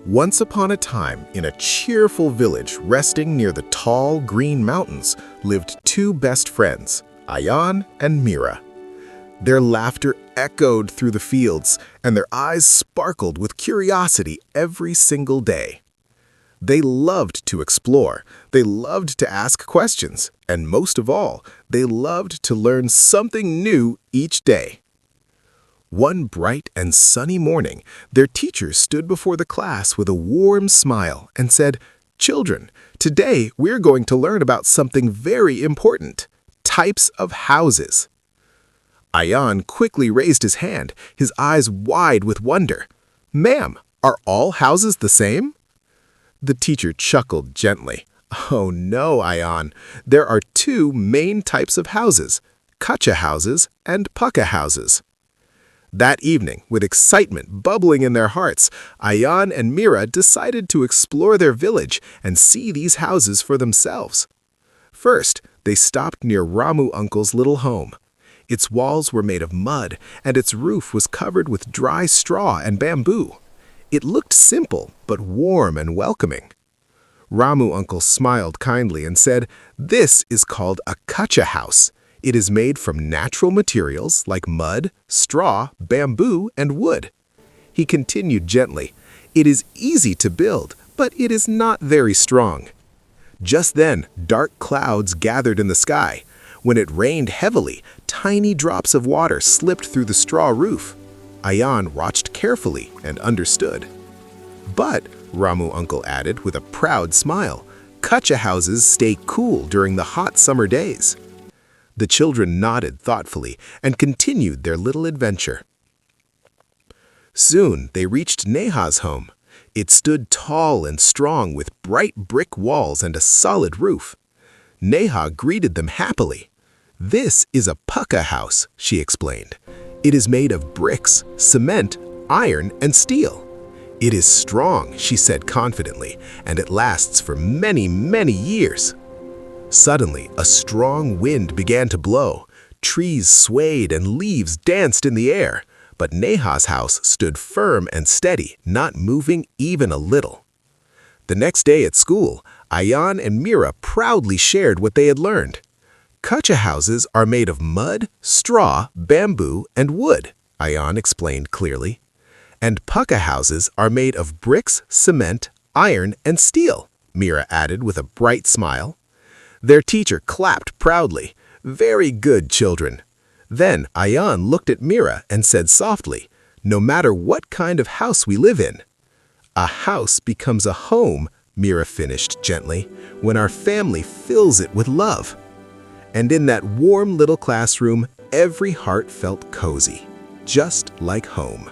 Once upon a time, in a cheerful village resting near the tall, green mountains, lived two best friends, Ayan and Mira. Their laughter echoed through the fields, and their eyes sparkled with curiosity every single day. They loved to explore, they loved to ask questions, and most of all, they loved to learn something new each day. One bright and sunny morning, their teacher stood before the class with a warm smile and said, "Children, today we're going to learn about something very important, types of houses." Ayan quickly raised his hand, his eyes wide with wonder. "Ma'am, are all houses the same?" The teacher chuckled gently. "Oh no, Ayan. There are two main types of houses, Kutcha houses and Pucca houses." That evening, with excitement bubbling in their hearts, Ayan and Mira decided to explore their village and see these houses for themselves. First, they stopped near Ramu Uncle's little home. Its walls were made of mud, and its roof was covered with dry straw and bamboo. It looked simple, but warm and welcoming. Ramu Uncle smiled kindly and said, "This is called a Kutcha house. It is made from natural materials like mud, straw, bamboo, and wood." He continued gently, "It is easy to build, but it is not very strong." Just then, dark clouds gathered in the sky. When it rained heavily, tiny drops of water slipped through the straw roof. Ayan watched carefully and understood. "But," Ramu Uncle added with a proud smile, "Kutcha houses stay cool during the hot summer days." The children nodded thoughtfully and continued their little adventure. Soon they reached Neha's home. It stood tall and strong with bright brick walls and a solid roof. Neha greeted them happily. "This is a Pucca house," she explained. "It is made of bricks, cement, iron, and steel." "It is strong," she said confidently, "and it lasts for many, many years." Suddenly, a strong wind began to blow. Trees swayed and leaves danced in the air. But Neha's house stood firm and steady, not moving even a little. The next day at school, Ayan and Mira proudly shared what they had learned. "Kutcha houses are made of mud, straw, bamboo, and wood," Ayan explained clearly. "And Pucca houses are made of bricks, cement, iron, and steel," Mira added with a bright smile. Their teacher clapped proudly. "Very good, children." Then Ayan looked at Mira and said softly, "No matter what kind of house we live in." "A house becomes a home," Mira finished gently, "when our family fills it with love." And in that warm little classroom, every heart felt cozy, just like home.